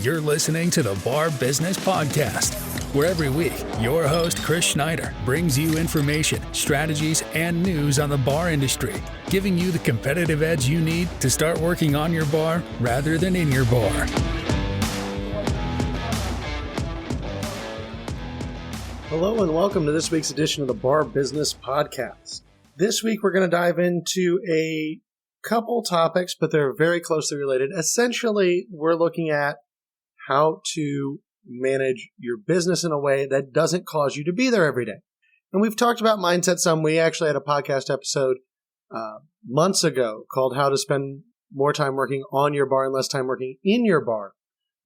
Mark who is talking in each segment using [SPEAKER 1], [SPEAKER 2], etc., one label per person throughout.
[SPEAKER 1] You're listening to the Bar Business Podcast, where every week your host, Chris Schneider, brings you information, strategies, and news on the bar industry, giving you the competitive edge you need to start working on your bar rather than in your bar.
[SPEAKER 2] Hello and welcome to this week's edition of the Bar Business Podcast. This week we're going to dive into a couple topics, but they're very closely related. Essentially, we're looking at how to manage your business in a way that doesn't cause you to be there every day. And we've talked about mindset some. We actually had a podcast episode months ago called How to Spend More Time Working on Your Bar and Less Time Working in Your Bar.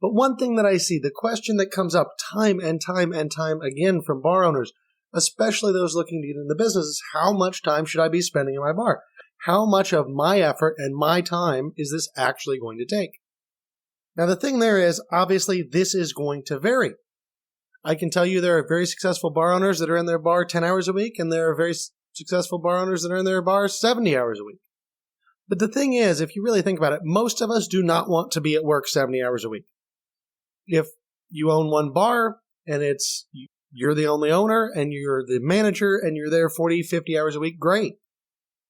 [SPEAKER 2] But one thing that I see, the question that comes up time and time and time again from bar owners, especially those looking to get into the business, is how much time should I be spending in my bar? How much of my effort and my time is this actually going to take? Now, the thing there is, obviously, this is going to vary. I can tell you there are very successful bar owners that are in their bar 10 hours a week, and there are very successful bar owners that are in their bar 70 hours a week. But the thing is, if you really think about it, most of us do not want to be at work 70 hours a week. If you own one bar and you're the only owner and you're the manager and you're there 40, 50 hours a week, great.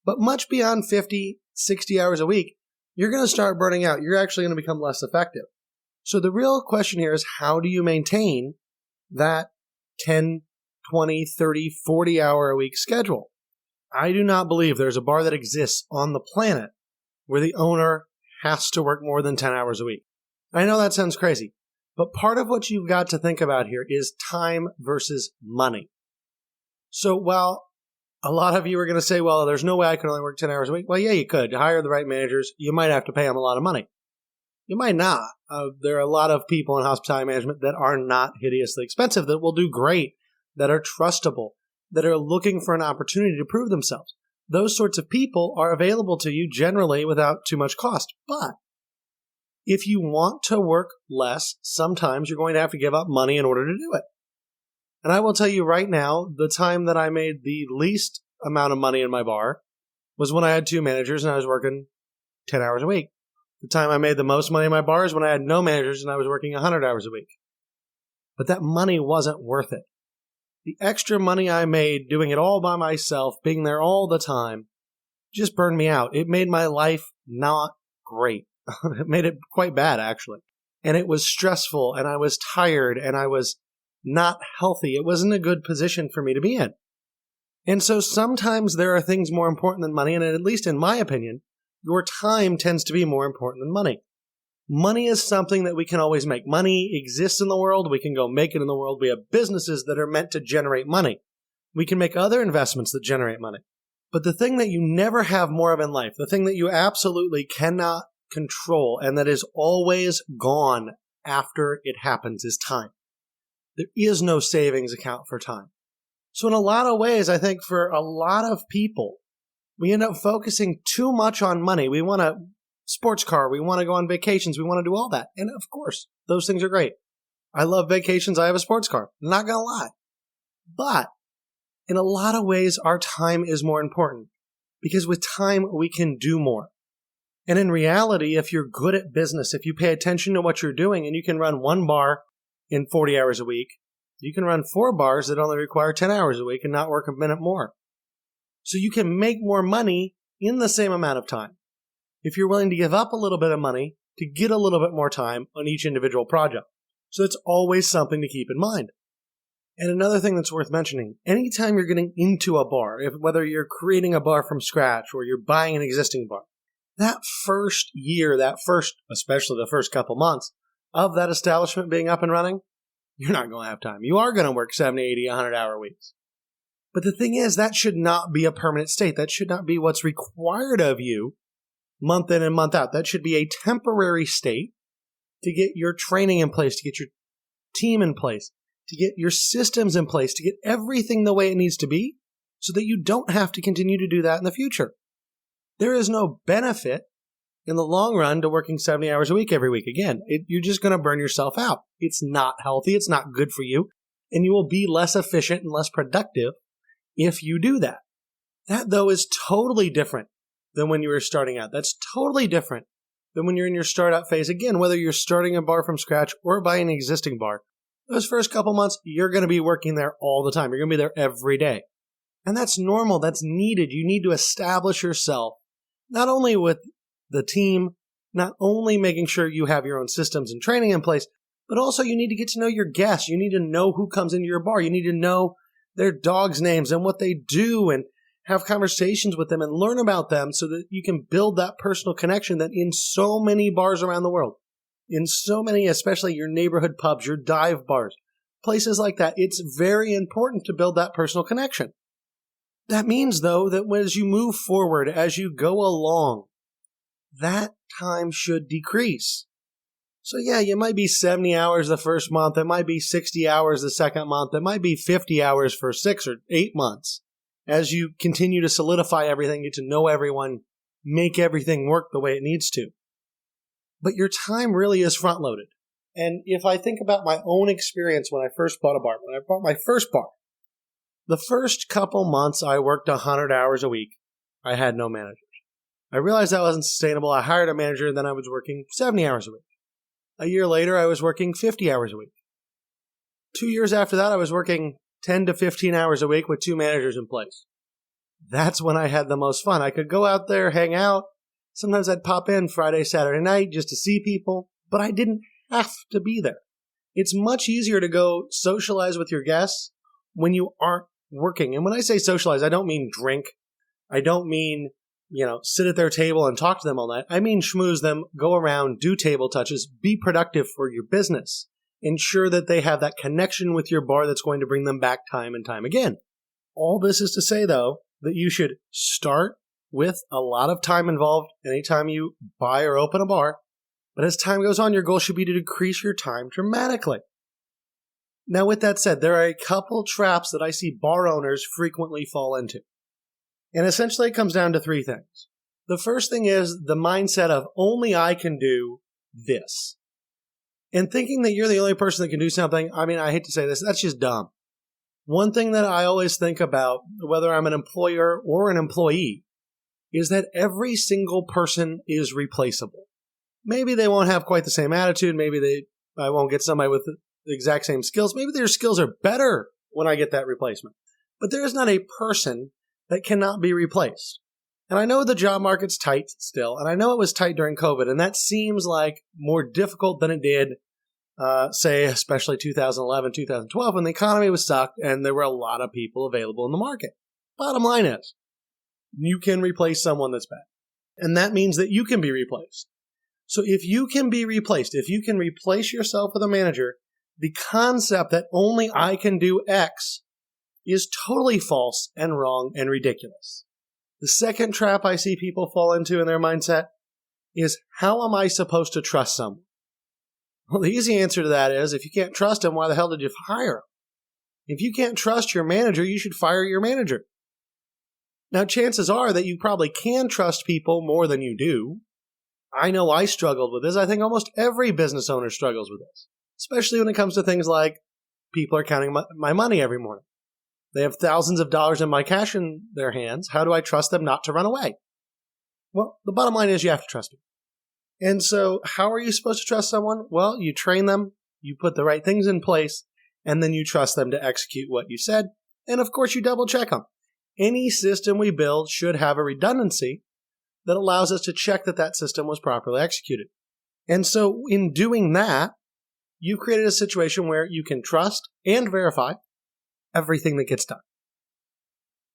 [SPEAKER 2] But much beyond 50, 60 hours a week, you're going to start burning out. You're actually going to become less effective. So the real question here is, how do you maintain that 10, 20, 30, 40 hour a week schedule? I do not believe there's a bar that exists on the planet where the owner has to work more than 10 hours a week. I know that sounds crazy, but part of what you've got to think about here is time versus money. So while a lot of you are going to say, well, there's no way I can only work 10 hours a week. Well, yeah, you could. Hire the right managers. You might have to pay them a lot of money. You might not. There are a lot of people in hospitality management that are not hideously expensive, that will do great, that are trustable, that are looking for an opportunity to prove themselves. Those sorts of people are available to you generally without too much cost. But if you want to work less, sometimes you're going to have to give up money in order to do it. And I will tell you right now, the time that I made the least amount of money in my bar was when I had two managers and I was working 10 hours a week. The time I made the most money in my bar is when I had no managers and I was working 100 hours a week. But that money wasn't worth it. The extra money I made doing it all by myself, being there all the time, just burned me out. It made my life not great. It made it quite bad, actually. And it was stressful and I was tired and I was not healthy. It wasn't a good position for me to be in. And so sometimes there are things more important than money, and at least in my opinion, your time tends to be more important than money. Money is something that we can always make. Money exists in the world. We can go make it in the world. We have businesses that are meant to generate money. We can make other investments that generate money. But the thing that you never have more of in life, the thing that you absolutely cannot control and that is always gone after it happens, is time. There is no savings account for time. So in a lot of ways, I think for a lot of people, we end up focusing too much on money. We want a sports car. We want to go on vacations. We want to do all that. And of course, those things are great. I love vacations. I have a sports car. I'm not going to lie. But in a lot of ways, our time is more important because with time, we can do more. And in reality, if you're good at business, if you pay attention to what you're doing and you can run one bar in 40 hours a week, you can run 4 bars that only require 10 hours a week and not work a minute more. So you can make more money in the same amount of time if you're willing to give up a little bit of money to get a little bit more time on each individual project. So it's always something to keep in mind. And another thing that's worth mentioning, anytime you're getting into a bar, whether you're creating a bar from scratch or you're buying an existing bar, that first year, especially the first couple months, of that establishment being up and running, you're not going to have time. You are going to work 70, 80, 100-hour weeks. But the thing is, that should not be a permanent state. That should not be what's required of you month in and month out. That should be a temporary state to get your training in place, to get your team in place, to get your systems in place, to get everything the way it needs to be so that you don't have to continue to do that in the future. There is no benefit in the long run to working 70 hours a week every week. Again, you're just going to burn yourself out. It's not healthy. It's not good for you. And you will be less efficient and less productive if you do that. That, though, is totally different than when you were starting out. That's totally different that when you're in your startup phase, again, whether you're starting a bar from scratch or buying an existing bar, those first couple months, you're going to be working there all the time. You're going to be there every day. And that's normal. That's needed. You need to establish yourself, not only with the team, not only making sure you have your own systems and training in place, but also you need to get to know your guests. You need to know who comes into your bar. You need to know their dogs' names and what they do and have conversations with them and learn about them so that you can build that personal connection that in so many bars around the world, in so many, especially your neighborhood pubs, your dive bars, places like that, it's very important to build that personal connection. That means, though, that as you move forward, as you go along, that time should decrease. So yeah, you might be 70 hours the first month. It might be 60 hours the second month. It might be 50 hours for 6 or 8 months. As you continue to solidify everything, get to know everyone, make everything work the way it needs to. But your time really is front-loaded. And if I think about my own experience when I first bought a bar, when I bought my first bar, the first couple months I worked 100 hours a week. I had no managers. I realized that wasn't sustainable. I hired a manager, and then I was working 70 hours a week. A year later, I was working 50 hours a week. 2 years after that, I was working 10 to 15 hours a week with 2 managers in place. That's when I had the most fun. I could go out there, hang out. Sometimes I'd pop in Friday, Saturday night just to see people, but I didn't have to be there. It's much easier to go socialize with your guests when you aren't working. And when I say socialize, I don't mean drink. I don't mean, sit at their table and talk to them all night. I mean schmooze them, go around, do table touches, be productive for your business. Ensure that they have that connection with your bar that's going to bring them back time and time again. All this is to say, though, that you should start with a lot of time involved anytime you buy or open a bar. But as time goes on, your goal should be to decrease your time dramatically. Now, with that said, there are a couple traps that I see bar owners frequently fall into. And essentially, it comes down to 3 things. The first thing is the mindset of only I can do this. And thinking that you're the only person that can do something, I hate to say this, that's just dumb. One thing that I always think about, whether I'm an employer or an employee, is that every single person is replaceable. Maybe they won't have quite the same attitude. Maybe I won't get somebody with the exact same skills. Maybe their skills are better when I get that replacement. But there is not a person that cannot be replaced. And I know the job market's tight still, and I know it was tight during COVID, and that seems like more difficult than it did, say, especially 2011, 2012, when the economy was sucked and there were a lot of people available in the market. Bottom line is, you can replace someone that's bad. And that means that you can be replaced. So if you can be replaced, if you can replace yourself with a manager, the concept that only I can do X is totally false and wrong and ridiculous. The second trap I see people fall into in their mindset is, how am I supposed to trust someone? Well, the easy answer to that is, if you can't trust him, why the hell did you hire him? If you can't trust your manager, you should fire your manager. Now, chances are that you probably can trust people more than you do. I know I struggled with this. I think almost every business owner struggles with this, especially when it comes to things like people are counting my money every morning. They have thousands of dollars in my cash in their hands. How do I trust them not to run away? Well, the bottom line is you have to trust people. And so how are you supposed to trust someone? Well, you train them, you put the right things in place, and then you trust them to execute what you said. And of course, you double check them. Any system we build should have a redundancy that allows us to check that that system was properly executed. And so in doing that, you've created a situation where you can trust and verify everything that gets done.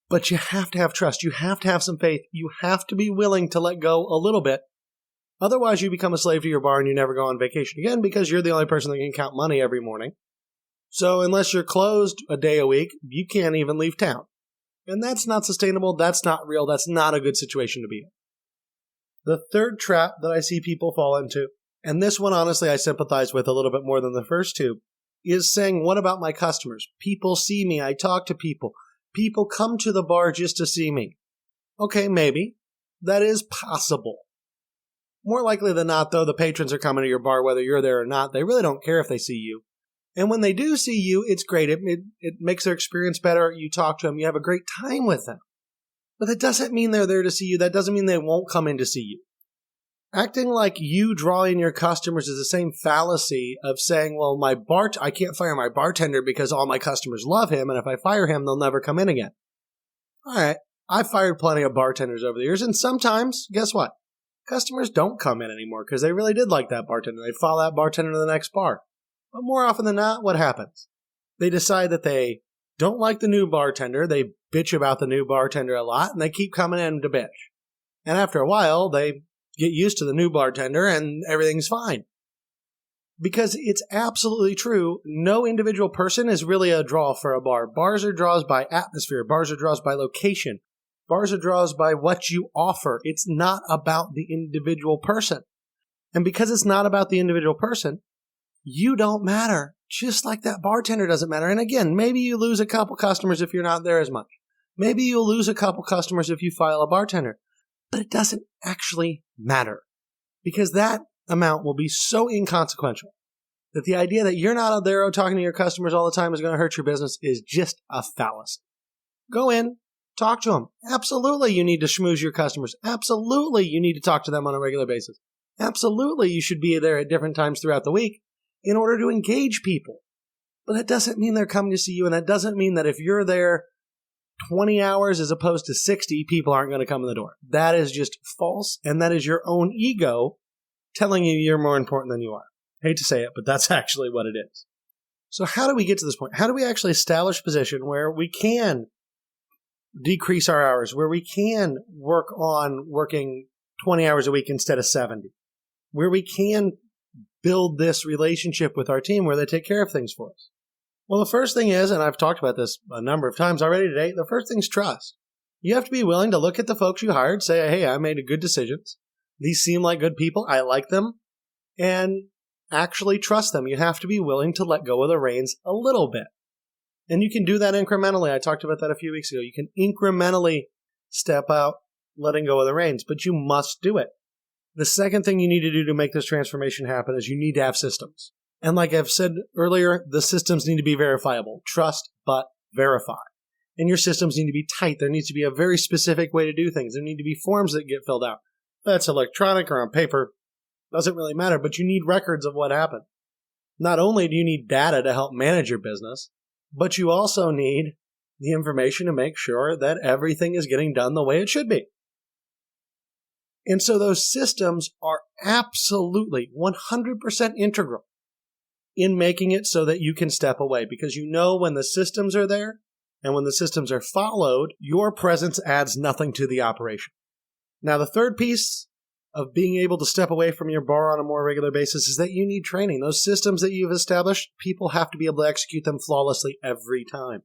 [SPEAKER 2] But you have to have trust. You have to have some faith. You have to be willing to let go a little bit. Otherwise, you become a slave to your bar and you never go on vacation again because you're the only person that can count money every morning. So unless you're closed a day a week, you can't even leave town. And that's not sustainable. That's not real. That's not a good situation to be in. The third trap that I see people fall into, and this one, honestly, I sympathize with a little bit more than the first two, is saying, what about my customers? People see me. I talk to people. People come to the bar just to see me. Okay, maybe. That is possible. More likely than not, though, the patrons are coming to your bar whether you're there or not. They really don't care if they see you. And when they do see you, it's great. It makes their experience better. You talk to them. You have a great time with them. But that doesn't mean they're there to see you. That doesn't mean they won't come in to see you. Acting like you drawing your customers is the same fallacy of saying, well, I can't fire my bartender because all my customers love him, and if I fire him, they'll never come in again. All right, I've fired plenty of bartenders over the years, and sometimes, guess what? Customers don't come in anymore because they really did like that bartender. They follow that bartender to the next bar. But more often than not, what happens? They decide that they don't like the new bartender. They bitch about the new bartender a lot, and they keep coming in to bitch. And after a while, they get used to the new bartender and everything's fine. Because it's absolutely true, no individual person is really a draw for a bar. Bars are draws by atmosphere. Bars are draws by location. Bars are draws by what you offer. It's not about the individual person. And because it's not about the individual person, you don't matter. Just like that bartender doesn't matter. And again, maybe you lose a couple customers if you're not there as much. Maybe you'll lose a couple customers if you file a bartender. But it doesn't actually matter because that amount will be so inconsequential that the idea that you're not out there talking to your customers all the time is going to hurt your business is just a fallacy. Go in, talk to them. Absolutely, you need to schmooze your customers. Absolutely, you need to talk to them on a regular basis. Absolutely, you should be there at different times throughout the week in order to engage people. But that doesn't mean they're coming to see you, and that doesn't mean that if you're there 20 hours as opposed to 60, people aren't going to come in the door. That is just false, and that is your own ego telling you you're more important than you are. Hate to say it, but that's actually what it is. So how do we get to this point? How do we actually establish a position where we can decrease our hours, where we can work on working 20 hours a week instead of 70, where we can build this relationship with our team where they take care of things for us? Well, the first thing is, and I've talked about this a number of times already today, the first thing is trust. You have to be willing to look at the folks you hired, say, hey, I made good decisions. These seem like good people. I like them. And actually trust them. You have to be willing to let go of the reins a little bit. And you can do that incrementally. I talked about that a few weeks ago. You can incrementally step out, letting go of the reins, but you must do it. The second thing you need to do to make this transformation happen is you need to have systems. And like I've said earlier, the systems need to be verifiable. Trust, but verify. And your systems need to be tight. There needs to be a very specific way to do things. There need to be forms that get filled out. That's electronic or on paper. Doesn't really matter, but you need records of what happened. Not only do you need data to help manage your business, but you also need the information to make sure that everything is getting done the way it should be. And so those systems are absolutely 100% integral in making it so that you can step away, because you know when the systems are there and when the systems are followed, your presence adds nothing to the operation. Now, the third piece of being able to step away from your bar on a more regular basis is that you need training. Those systems that you've established, people have to be able to execute them flawlessly every time.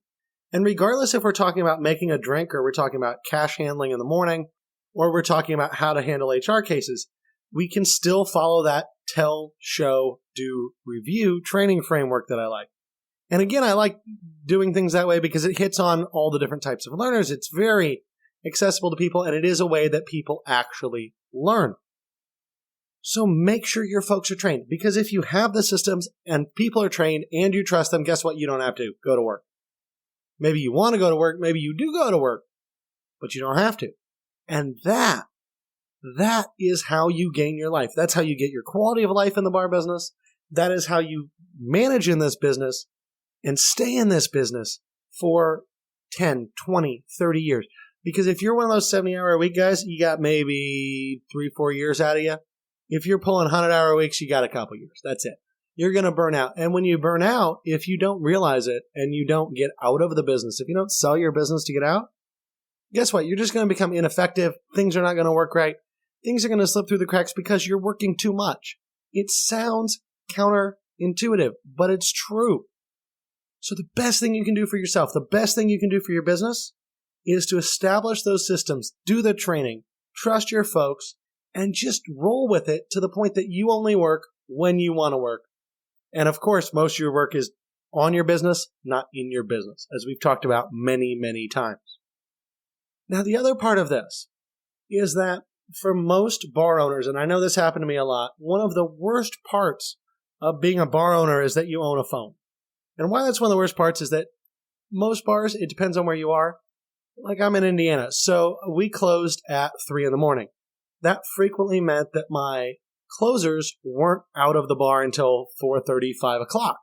[SPEAKER 2] And regardless if we're talking about making a drink or we're talking about cash handling in the morning or we're talking about how to handle HR cases, we can still follow that tell, show, do, review training framework that I like. And again, I like doing things that way because it hits on all the different types of learners. It's very accessible to people, and it is a way that people actually learn. So make sure your folks are trained, because if you have the systems and people are trained and you trust them, guess what? You don't have to go to work. Maybe you want to go to work. Maybe you do go to work, but you don't have to. And that is how you gain your life. That's how you get your quality of life in the bar business. That is how you manage in this business and stay in this business for 10, 20, 30 years. Because if you're one of those 70-hour-a-week guys, you got maybe 3-4 years out of you. If you're pulling 100-hour weeks, you got a couple years. That's it. You're going to burn out. And when you burn out, if you don't realize it and you don't get out of the business, if you don't sell your business to get out, guess what? You're just going to become ineffective. Things are not going to work right. Things are going to slip through the cracks because you're working too much. It sounds counterintuitive, but it's true. So the best thing you can do for yourself, the best thing you can do for your business is to establish those systems, do the training, trust your folks, and just roll with it to the point that you only work when you want to work. And of course, most of your work is on your business, not in your business, as we've talked about many, many times. Now, the other part of this is that for most bar owners, and I know this happened to me a lot, one of the worst parts of being a bar owner is that you own a phone. And why that's one of the worst parts is that most bars, it depends on where you are. Like I'm in Indiana, so we closed at 3 a.m. that frequently meant that my closers weren't out of the bar until 4:30, 5 o'clock.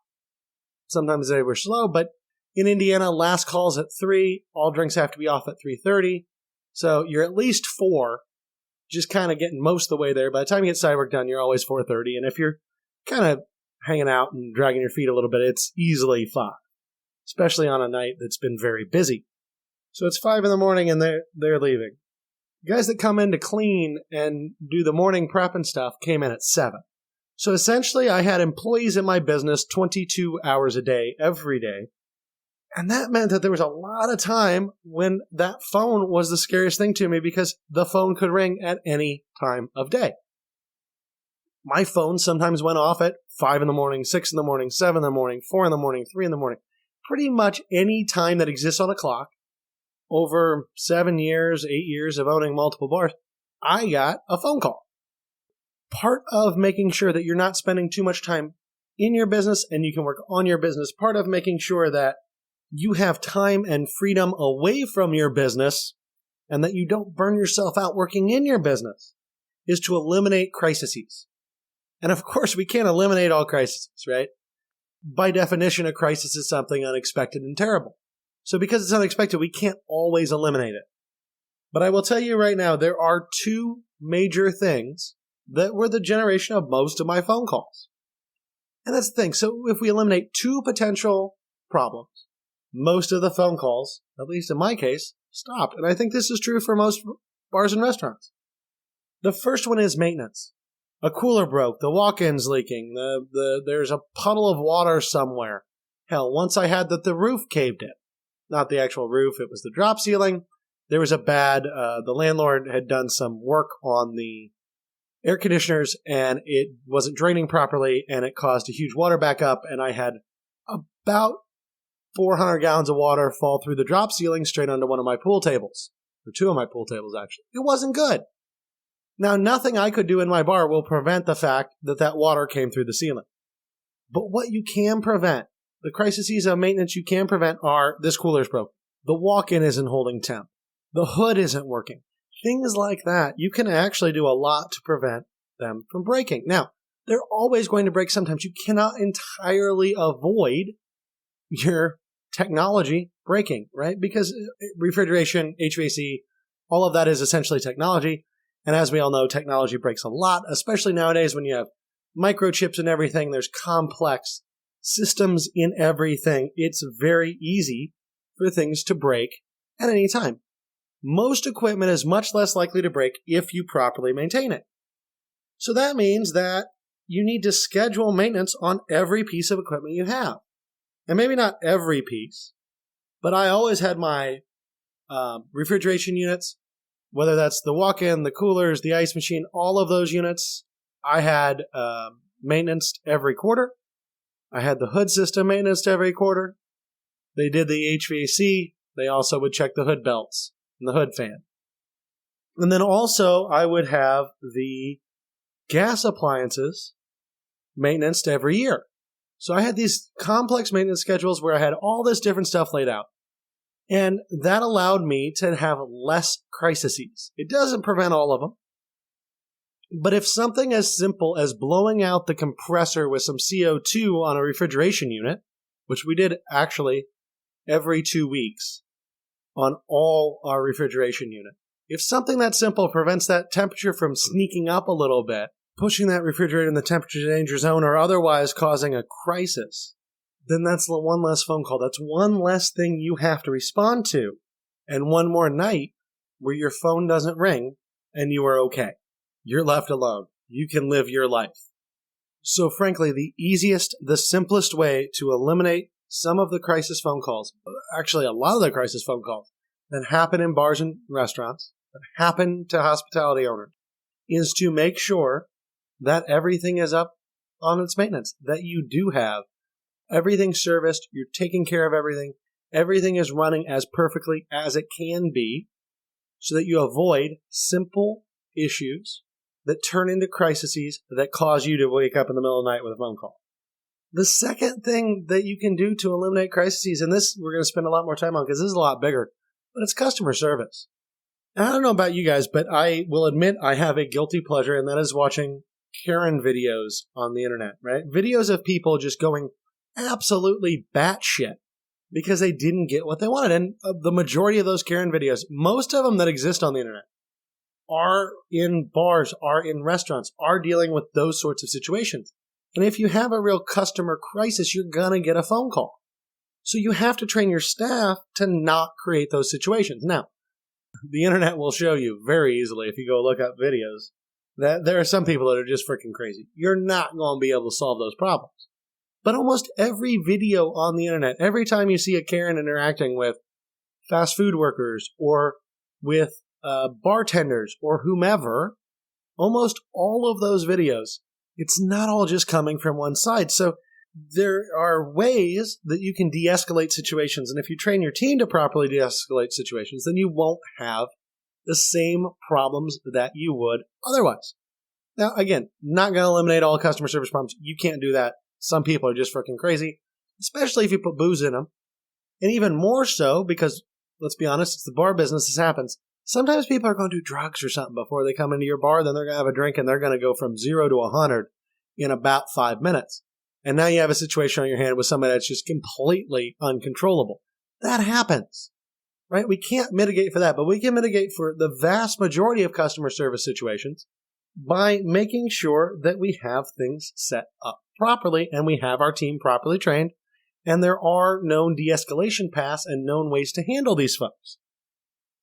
[SPEAKER 2] Sometimes they were slow, but in Indiana, last call's at 3. All drinks have to be off at 3:30. So you're at least 4, just kind of getting most of the way there. By the time you get side work done, you're always 4:30. And if you're kind of hanging out and dragging your feet a little bit, it's easily 5, especially on a night that's been very busy. So it's 5 in the morning and they're leaving. Guys that come in to clean and do the morning prep and stuff came in at 7. So essentially, I had employees in my business 22 hours a day, every day. And that meant that there was a lot of time when that phone was the scariest thing to me because the phone could ring at any time of day. My phone sometimes went off at 5 in the morning, 6 in the morning, 7 in the morning, 4 in the morning, 3 in the morning. Pretty much any time that exists on a clock. Over 7 years, 8 years of owning multiple bars, I got a phone call. Part of making sure that you're not spending too much time in your business and you can work on your business, part of making sure that you have time and freedom away from your business and that you don't burn yourself out working in your business is to eliminate crises. And of course, we can't eliminate all crises, right? By definition, a crisis is something unexpected and terrible. So because it's unexpected, we can't always eliminate it. But I will tell you right now, there are 2 major things that were the generation of most of my phone calls. And that's the thing. So if we eliminate 2 potential problems, most of the phone calls, at least in my case, stopped. And I think this is true for most bars and restaurants. The first one is maintenance. A cooler broke, the walk-in's leaking, there's a puddle of water somewhere. Hell, once I had the roof caved in. Not the actual roof, it was the drop ceiling. There was the landlord had done some work on the air conditioners and it wasn't draining properly and it caused a huge water backup and I had about 400 gallons of water fall through the drop ceiling straight onto one of my pool tables. Or 2 of my pool tables, actually. It wasn't good. Now, nothing I could do in my bar will prevent the fact that water came through the ceiling. But what you can prevent, the crises of maintenance you can prevent are this cooler's broken. The walk-in isn't holding temp. The hood isn't working. Things like that. You can actually do a lot to prevent them from breaking. Now, they're always going to break sometimes. You cannot entirely avoid your technology breaking, right? Because refrigeration, HVAC, all of that is essentially technology. And as we all know, technology breaks a lot, especially nowadays when you have microchips and everything. There's complex systems in everything. It's very easy for things to break at any time. Most equipment is much less likely to break if you properly maintain it. So that means that you need to schedule maintenance on every piece of equipment you have. And maybe not every piece, but I always had my refrigeration units, whether that's the walk-in, the coolers, the ice machine, all of those units, I had maintenance every quarter. I had the hood system maintenance every quarter. They did the HVAC. They also would check the hood belts and the hood fan. And then also I would have the gas appliances maintenance every year. So I had these complex maintenance schedules where I had all this different stuff laid out. And that allowed me to have less crises. It doesn't prevent all of them. But if something as simple as blowing out the compressor with some CO2 on a refrigeration unit, which we did actually every 2 weeks on all our refrigeration unit, if something that simple prevents that temperature from sneaking up a little bit, pushing that refrigerator in the temperature danger zone or otherwise causing a crisis, then that's one less phone call. That's one less thing you have to respond to. And one more night where your phone doesn't ring and you are okay. You're left alone. You can live your life. So frankly, the easiest, the simplest way to eliminate some of the crisis phone calls, actually a lot of the crisis phone calls that happen in bars and restaurants, that happen to hospitality owners, is to make sure that everything is up on its maintenance, that you do have everything serviced, you're taking care of everything is running as perfectly as it can be, so that you avoid simple issues that turn into crises that cause you to wake up in the middle of the night with a phone call. The second thing that you can do to eliminate crises, and this we're going to spend a lot more time on because this is a lot bigger, but it's customer service. I don't know about you guys, but I will admit I have a guilty pleasure, and that is watching Karen videos on the internet, right? Videos of people just going absolutely batshit because they didn't get what they wanted. And the majority of those Karen videos, most of them that exist on the internet, are in bars, are in restaurants, are dealing with those sorts of situations. And if you have a real customer crisis, you're going to get a phone call. So you have to train your staff to not create those situations. Now, the internet will show you very easily, if you go look up videos, that there are some people that are just freaking crazy. You're not going to be able to solve those problems. But almost every video on the internet, every time you see a Karen interacting with fast food workers or with bartenders or whomever, almost all of those videos, it's not all just coming from one side. So there are ways that you can de-escalate situations. And if you train your team to properly de-escalate situations, then you won't have the same problems that you would otherwise. Now, again, not going to eliminate all customer service problems. You can't do that. Some people are just freaking crazy, especially if you put booze in them. And even more so because, let's be honest, it's the bar business. This happens. Sometimes people are going to do drugs or something before they come into your bar. Then they're going to have a drink and they're going to go from 0 to 100 in about 5 minutes. And now you have a situation on your hand with somebody that's just completely uncontrollable. That happens, right? We can't mitigate for that, but we can mitigate for the vast majority of customer service situations by making sure that we have things set up properly and we have our team properly trained and there are known de-escalation paths and known ways to handle these folks.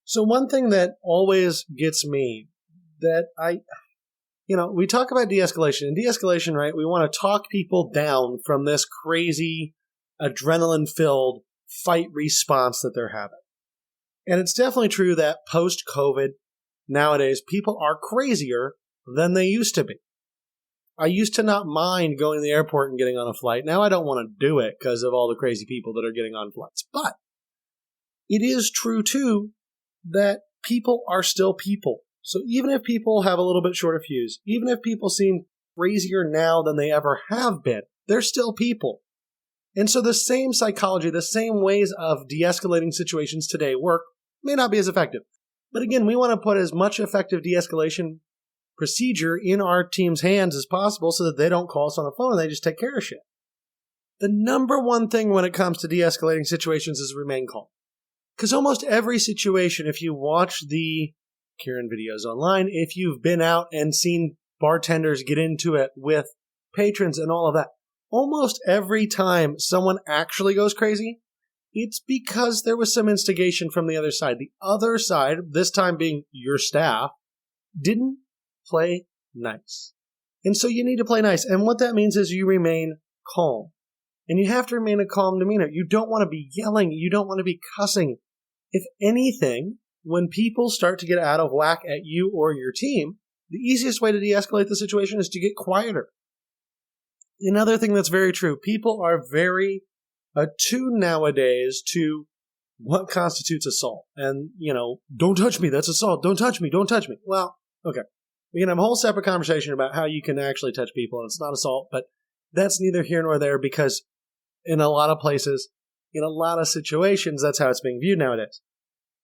[SPEAKER 2] So one thing that always gets me that we talk about de-escalation. And de-escalation, right, we want to talk people down from this crazy adrenaline-filled fight response that they're having. And it's definitely true that post-COVID, nowadays, people are crazier than they used to be. I used to not mind going to the airport and getting on a flight. Now I don't want to do it because of all the crazy people that are getting on flights. But it is true, too, that people are still people. So even if people have a little bit shorter fuse, even if people seem crazier now than they ever have been, they're still people. And so the same psychology, the same ways of de-escalating situations today work may not be as effective. But again, we want to put as much effective de-escalation procedure in our team's hands as possible so that they don't call us on the phone and they just take care of shit. The number one thing when it comes to de-escalating situations is remain calm. Because almost every situation, if you watch the Karen videos online, if you've been out and seen bartenders get into it with patrons and all of that, almost every time someone actually goes crazy, it's because there was some instigation from the other side. The other side, this time being your staff, didn't play nice. And so you need to play nice. And what that means is you remain calm. And you have to remain a calm demeanor. You don't want to be yelling. You don't want to be cussing. If anything, when people start to get out of whack at you or your team, the easiest way to de-escalate the situation is to get quieter. Another thing that's very true, people are very attuned nowadays to what constitutes assault. And, don't touch me, that's assault. Don't touch me, don't touch me. Well, okay. We can have a whole separate conversation about how you can actually touch people and it's not assault, but that's neither here nor there because in a lot of places, in a lot of situations, that's how it's being viewed nowadays.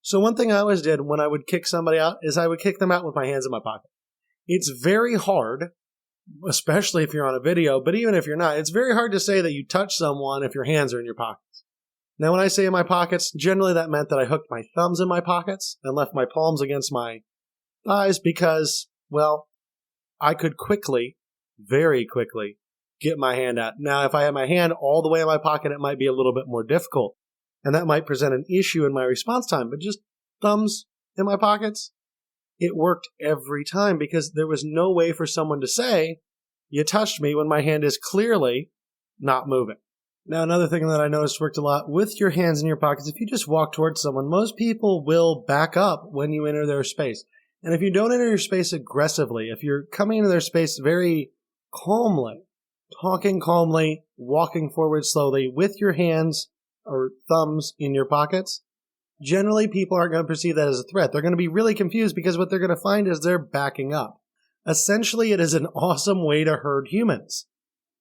[SPEAKER 2] So one thing I always did when I would kick somebody out is I would kick them out with my hands in my pocket. It's very hard, especially if you're on a video, but even if you're not, it's very hard to say that you touch someone if your hands are in your pockets. Now, when I say in my pockets, generally that meant that I hooked my thumbs in my pockets and left my palms against my thighs because, well, I could very quickly, get my hand out. Now, if I had my hand all the way in my pocket, it might be a little bit more difficult. And that might present an issue in my response time. But just thumbs in my pockets, it worked every time because there was no way for someone to say, you touched me when my hand is clearly not moving. Now, another thing that I noticed worked a lot with your hands in your pockets, if you just walk towards someone, most people will back up when you enter their space. And if you don't enter your space aggressively, if you're coming into their space very calmly, talking calmly, walking forward slowly with your hands or thumbs in your pockets, generally people aren't going to perceive that as a threat. They're going to be really confused because what they're going to find is they're backing up. Essentially, it is an awesome way to herd humans.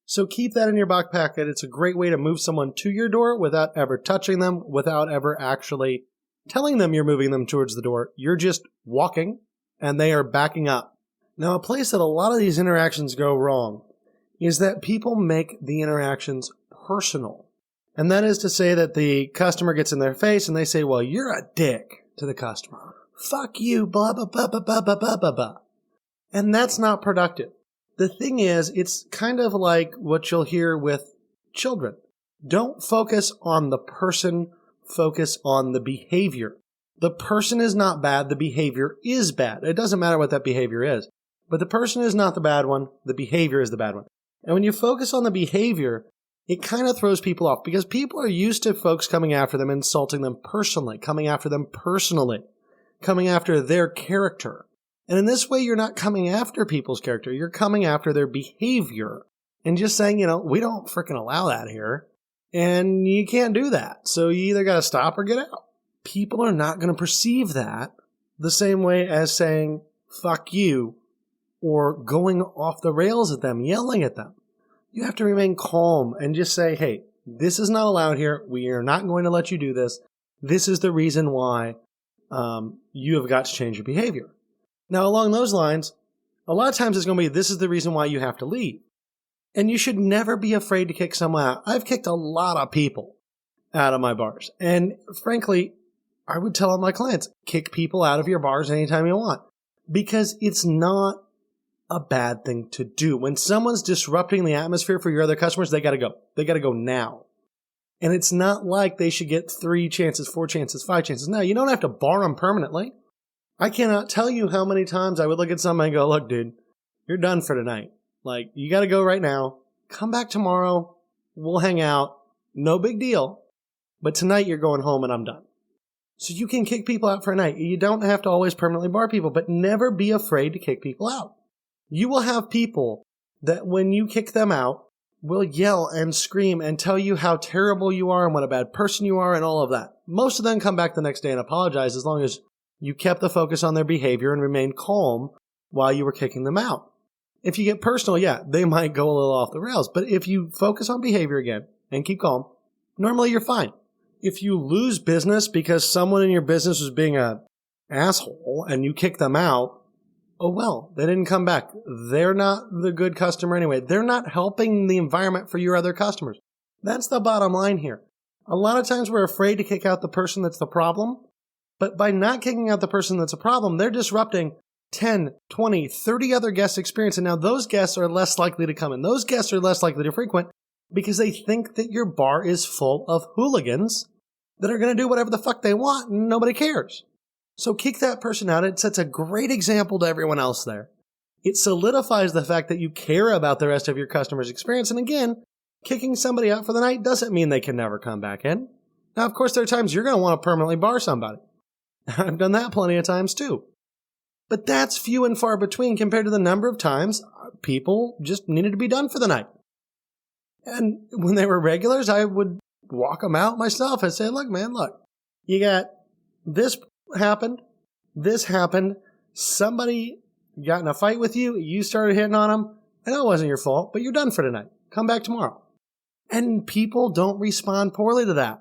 [SPEAKER 2] So keep that in your back pocket. It's a great way to move someone to your door without ever touching them, without ever actually telling them you're moving them towards the door. You're just walking and they are backing up. Now, a place that a lot of these interactions go wrong is that people make the interactions personal. And that is to say that the customer gets in their face and they say, well, you're a dick to the customer. Fuck you, blah, blah, blah, blah, blah, blah, blah, blah, blah. And that's not productive. The thing is, it's kind of like what you'll hear with children. Don't focus on the person, focus on the behavior. The person is not bad, the behavior is bad. It doesn't matter what that behavior is. But the person is not the bad one, the behavior is the bad one. And when you focus on the behavior, it kind of throws people off because people are used to folks coming after them, insulting them personally, coming after them personally, coming after their character. And in this way, you're not coming after people's character. You're coming after their behavior and just saying, we don't freaking allow that here. And you can't do that. So you either got to stop or get out. People are not going to perceive that the same way as saying, fuck you, or going off the rails at them, yelling at them. You have to remain calm and just say, hey, this is not allowed here. We are not going to let you do this. This is the reason why you have got to change your behavior. Now, along those lines, a lot of times it's going to be, this is the reason why you have to leave. And you should never be afraid to kick someone out. I've kicked a lot of people out of my bars. And frankly, I would tell all my clients, kick people out of your bars anytime you want. Because it's not a bad thing to do. When someone's disrupting the atmosphere for your other customers, they got to go. They got to go now. And it's not like they should get 3 chances, 4 chances, 5 chances. No, you don't have to bar them permanently. I cannot tell you how many times I would look at somebody and go, look, dude, you're done for tonight. Like, you got to go right now. Come back tomorrow. We'll hang out. No big deal. But tonight you're going home and I'm done. So you can kick people out for a night. You don't have to always permanently bar people, but never be afraid to kick people out. You will have people that when you kick them out will yell and scream and tell you how terrible you are and what a bad person you are and all of that. Most of them come back the next day and apologize as long as you kept the focus on their behavior and remained calm while you were kicking them out. If you get personal, yeah, they might go a little off the rails. But if you focus on behavior again and keep calm, normally you're fine. If you lose business because someone in your business was being an asshole and you kick them out, oh well, they didn't come back. They're not the good customer anyway. They're not helping the environment for your other customers. That's the bottom line here. A lot of times we're afraid to kick out the person that's the problem, but by not kicking out the person that's a problem, they're disrupting 10, 20, 30 other guests' experience. And now those guests are less likely to come in. Those guests are less likely to frequent because they think that your bar is full of hooligans that are going to do whatever the fuck they want and nobody cares. So kick that person out. It sets a great example to everyone else there. It solidifies the fact that you care about the rest of your customer's experience. And again, kicking somebody out for the night doesn't mean they can never come back in. Now, of course, there are times you're going to want to permanently bar somebody. I've done that plenty of times too. But that's few and far between compared to the number of times people just needed to be done for the night. And when they were regulars, I would walk them out myself and say, look, man, look, you got this happened, somebody got in a fight with you, you started hitting on them, I know it wasn't your fault, but you're done for tonight. Come back tomorrow. And people don't respond poorly to that.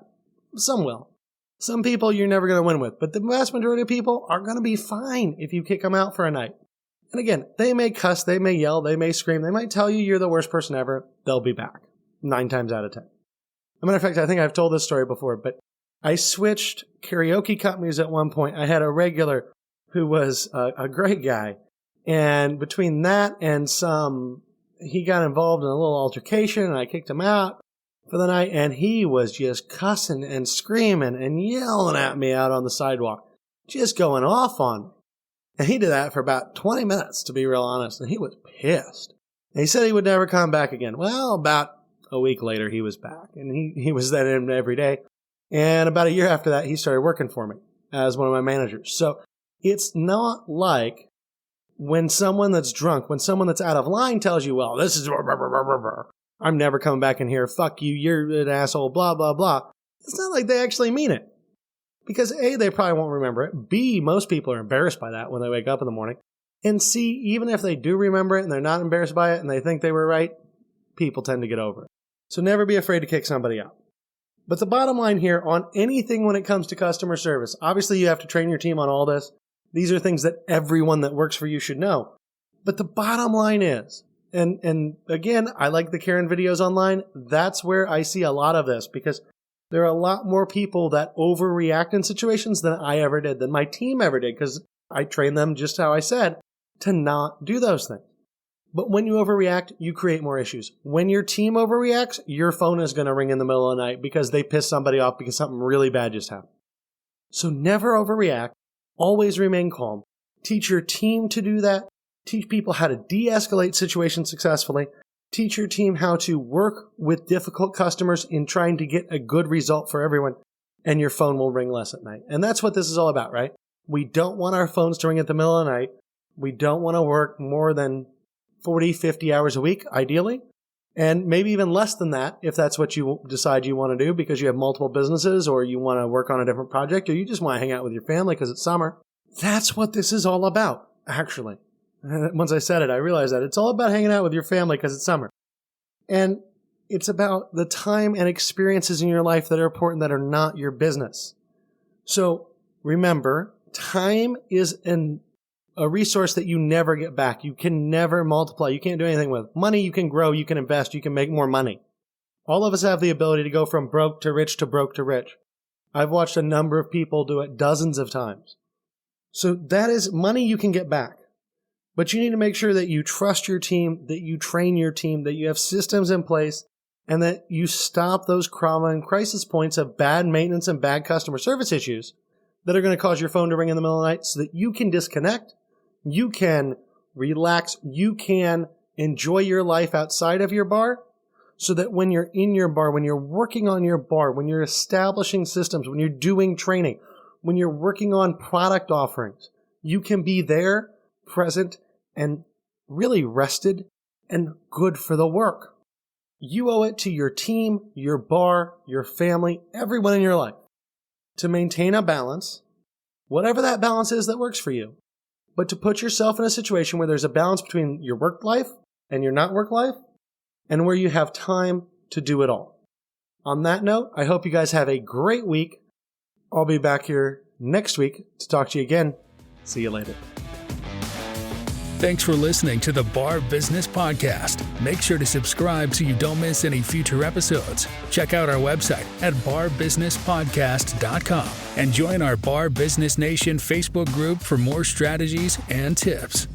[SPEAKER 2] Some will. Some people you're never going to win with, but the vast majority of people are going to be fine if you kick them out for a night. And again, they may cuss, they may yell, they may scream, they might tell you you're the worst person ever. They'll be back 9 times out of 10. As a matter of fact, I think I've told this story before, but I switched karaoke companies at one point. I had a regular who was a great guy. And between that and he got involved in a little altercation and I kicked him out for the night. And he was just cussing and screaming and yelling at me out on the sidewalk, just going off on me. And he did that for about 20 minutes, to be real honest. And he was pissed. And he said he would never come back again. Well, about a week later, he was back. And he was then in every day. And about a year after that, he started working for me as one of my managers. So it's not like when someone that's drunk, when someone that's out of line tells you, well, this is, I'm never coming back in here. Fuck you. You're an asshole. Blah, blah, blah. It's not like they actually mean it. Because A, they probably won't remember it. B, most people are embarrassed by that when they wake up in the morning. And C, even if they do remember it and they're not embarrassed by it and they think they were right, people tend to get over it. So never be afraid to kick somebody out. But the bottom line here on anything when it comes to customer service, obviously you have to train your team on all this. These are things that everyone that works for you should know. But the bottom line is, and again, I like the Karen videos online. That's where I see a lot of this because there are a lot more people that overreact in situations than I ever did, than my team ever did, because I trained them just how I said to not do those things. But when you overreact, you create more issues. When your team overreacts, your phone is going to ring in the middle of the night because they pissed somebody off because something really bad just happened. So never overreact. Always remain calm. Teach your team to do that. Teach people how to de-escalate situations successfully. Teach your team how to work with difficult customers in trying to get a good result for everyone. And your phone will ring less at night. And that's what this is all about, right? We don't want our phones to ring at the middle of the night. We don't want to work more than 40, 50 hours a week, ideally, and maybe even less than that if that's what you decide you want to do because you have multiple businesses or you want to work on a different project or you just want to hang out with your family because it's summer. That's what this is all about, actually. Once I said it, I realized that it's all about hanging out with your family because it's summer. And it's about the time and experiences in your life that are important that are not your business. So remember, time is a resource that you never get back. You can never multiply. You can't do anything with money. You can grow. You can invest. You can make more money. All of us have the ability to go from broke to rich to broke to rich. I've watched a number of people do it dozens of times. So that is money you can get back. But you need to make sure that you trust your team, that you train your team, that you have systems in place, and that you stop those crumbling crisis points of bad maintenance and bad customer service issues that are going to cause your phone to ring in the middle of the night so that you can disconnect. You can relax. You can enjoy your life outside of your bar so that when you're in your bar, when you're working on your bar, when you're establishing systems, when you're doing training, when you're working on product offerings, you can be there, present, and really rested and good for the work. You owe it to your team, your bar, your family, everyone in your life to maintain a balance, whatever that balance is that works for you. But to put yourself in a situation where there's a balance between your work life and your not work life, and where you have time to do it all. On that note, I hope you guys have a great week. I'll be back here next week to talk to you again. See you later.
[SPEAKER 1] Thanks for listening to the Bar Business Podcast. Make sure to subscribe so you don't miss any future episodes. Check out our website at barbusinesspodcast.com and join our Bar Business Nation Facebook group for more strategies and tips.